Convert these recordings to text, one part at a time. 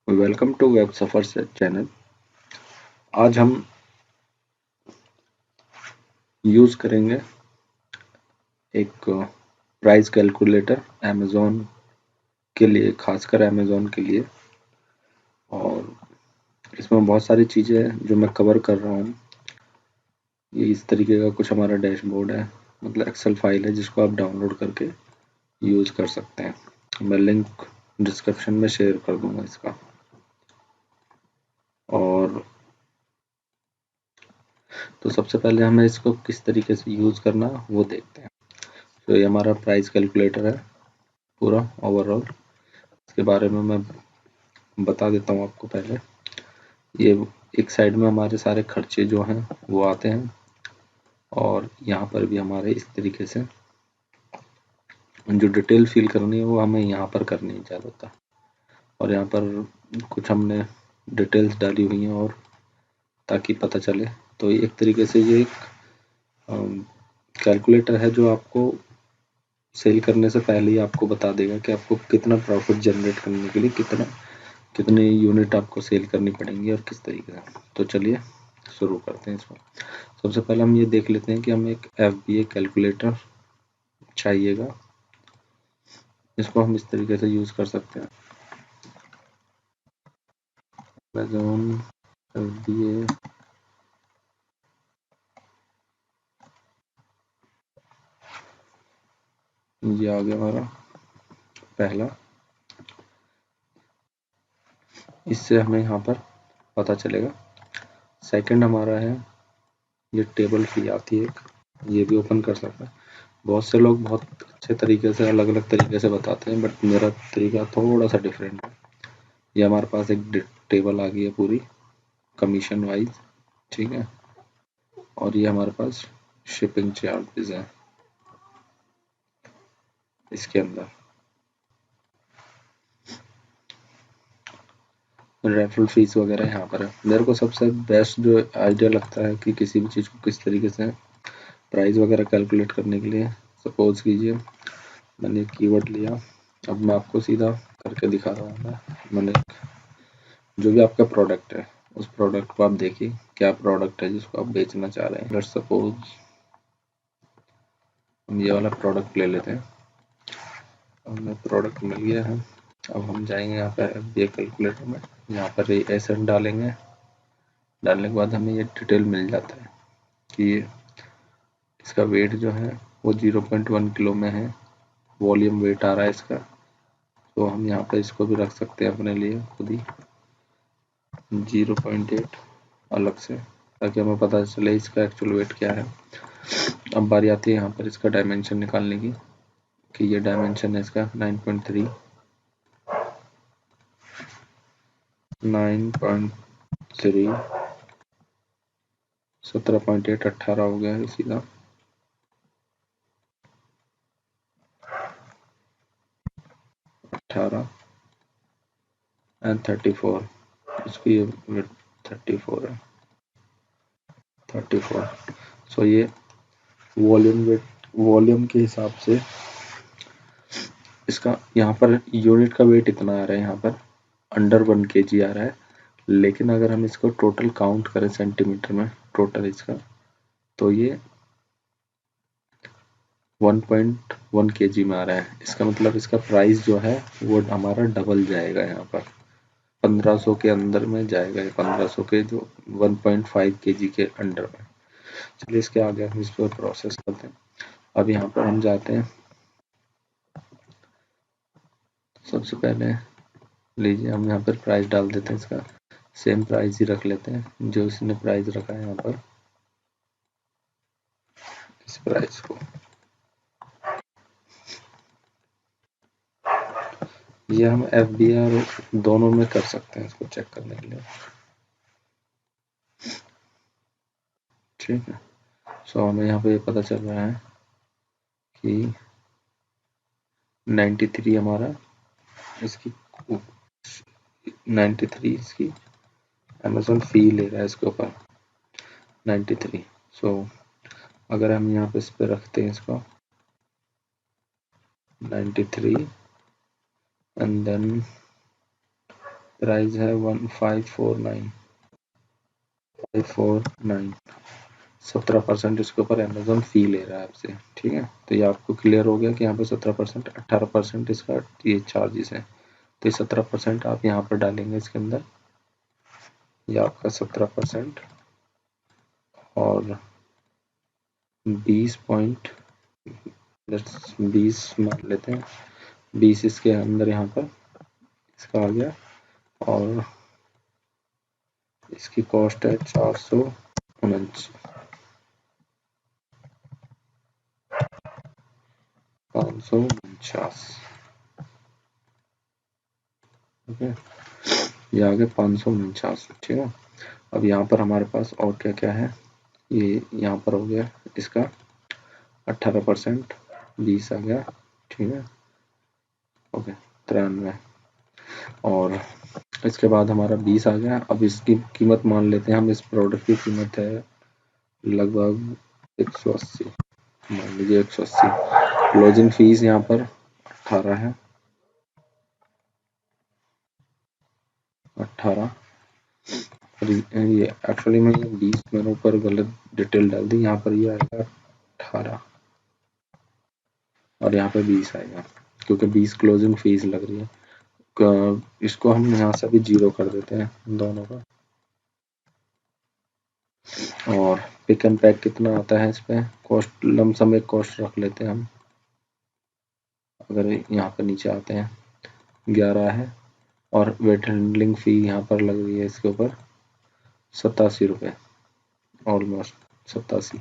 Welcome to web Safar channel. आज हम use करेंगे एक प्राइस कैलकुलेटर अमेज़ॉन के लिए, खासकर अमेज़ॉन के लिए। और इसमें बहुत सारी चीज़ें हैं जो मैं कवर कर रहा हूँ। ये इस तरीके का कुछ हमारा डैशबोर्ड है, मतलब एक्सेल फाइल है जिसको आप डाउनलोड करके यूज कर सकते हैं। मैं लिंक डिस्क्रिप्शन में शेयर कर दूंगा इसका। और तो सबसे पहले हमें इसको किस तरीके से यूज करना वो देखते हैं। तो ये हमारा प्राइस कैलकुलेटर है पूरा ओवरऑल। इसके बारे में मैं बता देता हूँ आपको। पहले ये एक साइड में हमारे सारे खर्चे जो हैं वो आते हैं, और यहाँ पर भी हमारे इस तरीके से जो डिटेल फिल करनी है वो हमें यहाँ पर करनी है ज़्यादातर। और यहाँ पर कुछ हमने डिटेल्स डाली हुई हैं, और ताकि पता चले। तो एक तरीके से ये एक कैलकुलेटर है जो आपको सेल करने से पहले ही आपको बता देगा कि आपको कितना प्रॉफिट जनरेट करने के लिए कितने यूनिट आपको सेल करनी पड़ेंगी और किस तरीके से। तो चलिए शुरू करते हैं इसमें। सबसे पहले हम ये देख लेते हैं कि हमें एक FBA कैलकुलेटर चाहिएगा। इसको हम इस तरीके से यूज कर सकते हैं। Amazon FBA ये आ गया हमारा पहला। इससे हमें यहाँ पर पता चलेगा। सेकंड हमारा है, ये टेबल फी आती है एक, ये भी ओपन कर सकते हैं। बहुत से लोग बहुत अच्छे तरीके से अलग अलग तरीके से बताते हैं, बट मेरा तरीका थोड़ा सा डिफरेंट है। ये हमारे पास एक टेबल आ गई है पूरी कमीशन वाइज, ठीक है। और ये हमारे पास शिपिंग चार्जेस है इसके अंदर। रेफरल फीस वगैरह यहाँ पर है। मेरे को सबसे बेस्ट जो आइडिया लगता है कि किसी भी चीज़ को किस तरीके से प्राइस वगैरह कैलकुलेट करने के लिए, सपोज कीजिए मैंने कीवर्ड लिया। अब मैं आपको सीधा करके दिखा रहा हूँ। मैंने जो भी आपका प्रोडक्ट है उस प्रोडक्ट को आप देखिए क्या प्रोडक्ट है जिसको आप बेचना चाह रहे हैं। लेट्स सपोज हम ये वाला प्रोडक्ट ले लेते हैं। हमें प्रोडक्ट मिल गया है। अब हम जाएंगे यहाँ पर FBA कैलकुलेटर में, यहाँ पर ये एसेट डालेंगे। डालने के बाद हमें ये डिटेल मिल जाता है कि इसका वेट जो है वो 0.1 किलो में है। वॉल्यूम वेट आ रहा है इसका। तो हम यहाँ पर इसको भी रख सकते हैं अपने लिए खुद ही 0.8 अलग से, ताकि हमें पता चले इसका एक्चुअल वेट क्या है। अब बारी आती है यहाँ पर इसका डायमेंशन निकालने की, कि ये डायमेंशन है इसका 9.3, 9.3, 17.8, 18 हो गया है सीधा। 18 एंड 34, इसकी ये 34 है, 34। सो ये वॉल्यूम के हिसाब से इसका यहाँ पर यूनिट का वेट इतना आ रहा है, यहाँ पर अंडर 1 kg आ रहा है। लेकिन अगर हम इसको टोटल काउंट करें सेंटीमीटर में, टोटल इसका, तो ये 1.1 kg में आ रहा है। इसका मतलब इसका प्राइस जो है वो हमारा डबल जाएगा, यहाँ पर 1500 के अंदर में जाएगा। 1500 के जो 1.5 kg के अंडर में। चलिए इसके आगे हम इस पर प्रोसेस करते हैं। अब यहाँ पर हम जाते हैं। सबसे पहले लीजिए हम यहाँ पर प्राइस डाल देते हैं, इसका सेम प्राइस ही रख लेते हैं जो इसने प्राइस रखा है यहाँ पर, इस प्राइस को। ये हम FBA और दोनों में कर सकते हैं इसको चेक करने के लिए, ठीक है। सो हमें यहाँ पे पता चल रहा है कि 93 हमारा इसकी 93 इसकी अमेज़न फी ले रहा है इसके ऊपर 93। सो अगर हम यहाँ पे इस पे रखते हैं इसको 93 एंड देन प्राइस है 1549 17% इसके ऊपर अमेजोन फी ले रहा है आपसे। ठीक है, तो ये आपको क्लियर हो गया कि यहाँ पे 17%, 18% इसका ये चार्जेस है। तो ये 17% आप यहाँ पर डालेंगे इसके अंदर, ये आपका 17% और 20 मान लेते हैं, 20 इसके अंदर यहाँ पर इसका आ गया और इसकी कॉस्ट है 549। ओके, ये आ गया 549। ठीक है, अब यहाँ पर हमारे पास और क्या क्या है, ये यहाँ पर हो गया इसका 18%, 20 आ गया। ठीक है, ओके 93 और इसके बाद हमारा 20 आ गया। अब इसकी कीमत मान लेते हैं हम, इस प्रोडक्ट की कीमत है लगभग 180, मान लीजिए 180। क्लोजिंग फीस यहाँ पर 18 है, 18। ये एक्चुअली में 20 मैंने ऊपर गलत डिटेल डाल दी, यहाँ पर ये आएगा 18 और यहाँ पे 20 आएगा क्योंकि 20 क्लोजिंग फीस लग रही है। इसको हम यहाँ से भी 0 कर देते हैं दोनों का। और पिक एंड पैक कितना आता है इस पे, कॉस्ट लमसम एक कॉस्ट रख लेते हैं हम, अगर यहाँ पर नीचे आते हैं 11 है और वेट हैंडलिंग फी यहाँ पर लग रही है इसके ऊपर 87 रुपये, ऑलमोस्ट 87,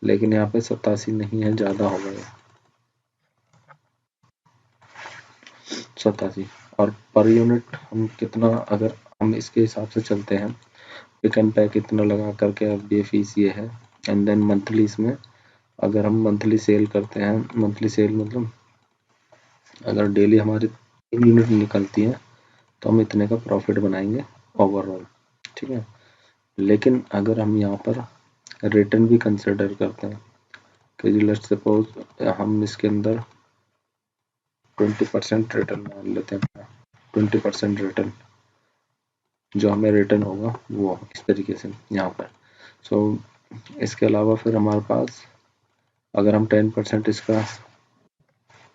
लेकिन यहाँ पे 87 नहीं है, ज़्यादा हो गया 87। और पर यूनिट हम कितना, अगर हम इसके हिसाब से चलते हैं, पिक एंड पैक इतना लगा करके अब ये फीस ये है, एंड देन मंथली इसमें अगर हम मंथली सेल करते हैं, मंथली सेल मतलब अगर डेली हमारी 3 यूनिट निकलती है तो हम इतने का प्रॉफिट बनाएंगे ओवरऑल। ठीक है, लेकिन अगर हम यहाँ पर रिटर्न भी कंसिडर करते हैं कि लेट्स सपोज हम इसके अंदर 20% रिटर्न मान लेते हैं, 20% रिटर्न जो हमें रिटर्न होगा वो इस तरीके से यहाँ पर। सो इसके अलावा फिर हमारे पास अगर हम 10% इसका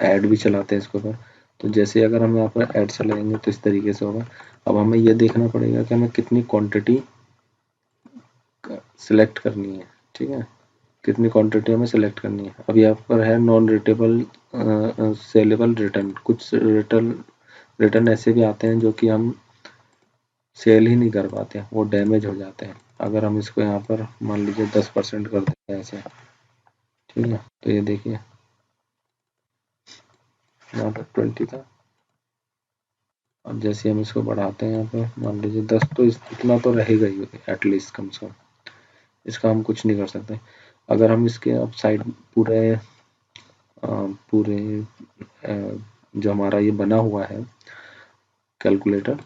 ऐड भी चलाते हैं इसके ऊपर, तो जैसे अगर हम यहाँ पर ऐड चलाएंगे तो इस तरीके से होगा। अब हमें ये देखना पड़ेगा कि हमें कितनी क्वांटिटी सिलेक्ट करनी है। ठीक है, कितनी क्वांटिटी हमें सिलेक्ट करनी है। अब यहाँ पर है नॉन रिटेबल सेलेबल रिटर्न, कुछ रिटर्न ऐसे भी आते हैं जो कि हम सेल ही नहीं कर पाते, वो डैमेज हो जाते हैं। अगर हम इसको यहाँ पर मान लीजिए 10% कर देते हैं ऐसे, ठीक है, तो ये देखिए यहाँ पर 20 था, अब जैसे हम इसको बढ़ाते हैं यहाँ पे मान लीजिए 10, तो इतना तो रहेगा ही एटलीस्ट, कम से कम। इसका हम कुछ नहीं कर सकते। अगर हम इसके अब साइड पूरे जो हमारा ये बना हुआ है कैलकुलेटर,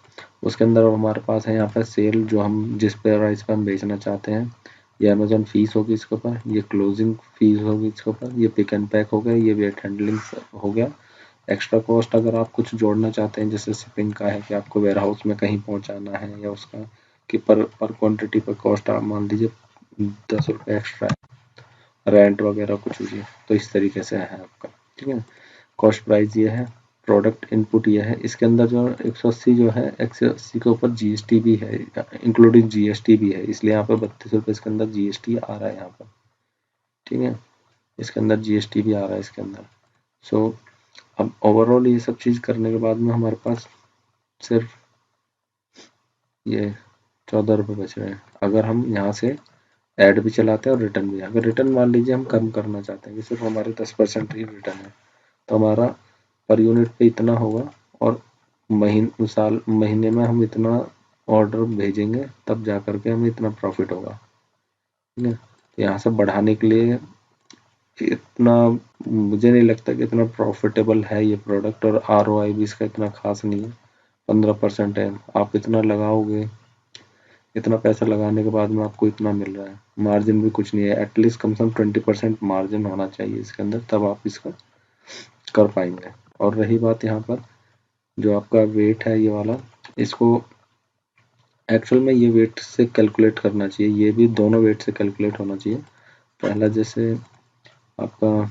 उसके अंदर हमारे पास है यहाँ पर सेल, जो हम जिस प्राइस पर हम बेचना चाहते हैं, ये अमेजोन फीस होगी इसके ऊपर, ये क्लोजिंग फीस होगी इसके ऊपर, ये पिक एंड पैक हो गया, ये वेट हैंडलिंग हो गया। एक्स्ट्रा कॉस्ट अगर आप कुछ जोड़ना चाहते हैं, जैसे शिपिंग का है कि आपको वेयर हाउस में कहीं पहुंचाना है, या उसका कि पर क्वांटिटी पर कॉस्ट आप मान लीजिए 10 रुपये एक्स्ट्रा है, रेंट वगैरह कुछ भी, तो इस तरीके से है आपका। ठीक है, कॉस्ट प्राइस ये है, प्रोडक्ट इनपुट ये है। इसके अंदर जो 180 जो है, 180 के ऊपर जीएसटी भी है, इंक्लूडिंग जीएसटी भी है, इसलिए यहाँ पर 32 रुपये इसके अंदर जीएसटी आ रहा है यहाँ पर। ठीक है, इसके अंदर जीएसटी भी आ रहा है इसके अंदर। सो अब ओवरऑल ये सब चीज़ करने के बाद में हमारे पास सिर्फ ये 14 रुपये बच रहे हैं। अगर हम यहाँ से ऐड भी चलाते हैं और रिटर्न भी, अगर रिटर्न मान लीजिए हम कम करना चाहते हैं कि सिर्फ हमारे 10% ही रिटर्न है, तो हमारा पर यूनिट पे इतना होगा, और महीने में हम इतना ऑर्डर भेजेंगे तब जा करके हमें इतना प्रॉफिट होगा। ठीक है, तो यहाँ से बढ़ाने के लिए इतना मुझे नहीं लगता कि इतना प्रॉफिटेबल है ये प्रोडक्ट, और आरओआई भी इसका इतना खास नहीं है। 15% है, आप इतना लगाओगे, इतना पैसा लगाने के बाद में आपको इतना मिल रहा है, मार्जिन भी कुछ नहीं है। एटलीस्ट कम से कम 20% मार्जिन होना चाहिए इसके अंदर, तब आप इसका कर पाएंगे। और रही बात यहाँ पर जो आपका वेट है ये वाला, इसको एक्चुअल में ये वेट से कैलकुलेट करना चाहिए, ये भी दोनों वेट से कैलकुलेट होना चाहिए। पहला जैसे आपका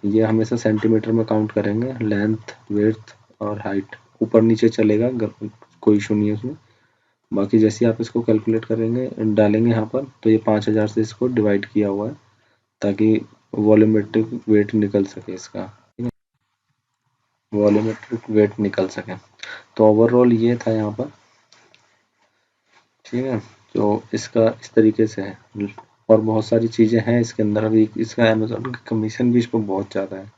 ये हमेशा सेंटीमीटर में काउंट करेंगे, लेंथ, विड्थ और हाइट ऊपर नीचे चलेगा, कोई इशू नहीं है उसमें। बाकी जैसे आप इसको कैलकुलेट करेंगे, डालेंगे यहाँ पर, तो ये 5000 से इसको डिवाइड किया हुआ है ताकि वॉल्यूमेट्रिक वेट निकल सके इसका, ठीक है, वॉल्यूमेट्रिक वेट निकल सके। तो ओवरऑल ये था यहाँ पर, ठीक है। तो इसका इस तरीके से है, और बहुत सारी चीज़ें हैं इसके अंदर। अभी इसका अमेजोन की कमीशन भी इस पर बहुत ज़्यादा है,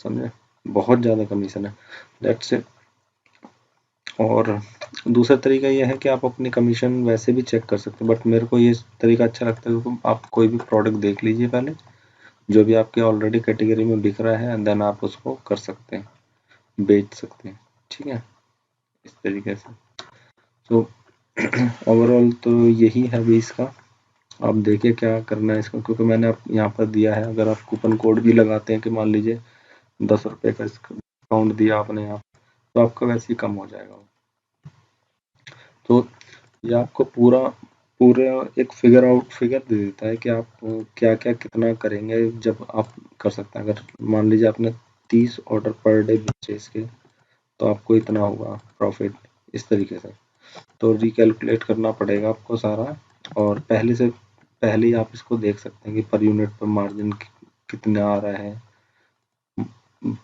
समझे, बहुत ज़्यादा कमीशन है, दैट्स इट। और दूसरा तरीका ये है कि आप अपनी कमीशन वैसे भी चेक कर सकते हैं, बट मेरे को ये तरीका अच्छा लगता है। तो आप कोई भी प्रोडक्ट देख लीजिए पहले, जो भी आपके ऑलरेडी कैटेगरी में बिक रहा है, एंड देन आप उसको कर सकते हैं, बेच सकते हैं, ठीक है, इस तरीके से। तो ओवरऑल तो यही है अभी इसका। आप देखिए क्या करना है इसको, क्योंकि मैंने आप यहाँ पर दिया है, अगर आप कूपन कोड भी लगाते हैं कि मान लीजिए 10 रुपये का डिस्काउंट दिया आपने यहाँ, तो आपका वैसे ही कम हो जाएगा। तो ये आपको पूरा एक फिगर दे देता है कि आप क्या क्या कितना करेंगे जब आप कर सकते हैं। अगर मान लीजिए आपने 30 ऑर्डर पर डे बेचे इसके, तो आपको इतना होगा प्रॉफिट, इस तरीके से। तो रिकैलकुलेट करना पड़ेगा आपको सारा, और पहले ही आप इसको देख सकते हैं कि पर यूनिट पर मार्जिन कितना आ रहा है,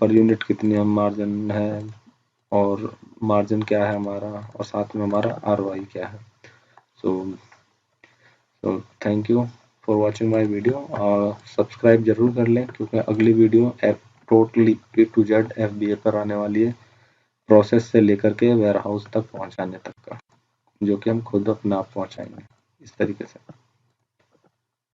पर यूनिट कितनी मार्जिन है, और मार्जिन क्या है हमारा, और साथ में हमारा आरओआई क्या है। So thank you for watching my video, और सब्सक्राइब जरूर कर लें, क्योंकि अगली video totally A to Z FBA पर आने वाली है, प्रोसेस से लेकर के वेयर हाउस तक पहुंचाने तक का, जो कि हम खुद अपने आप पहुंचाएंगे, इस तरीके से।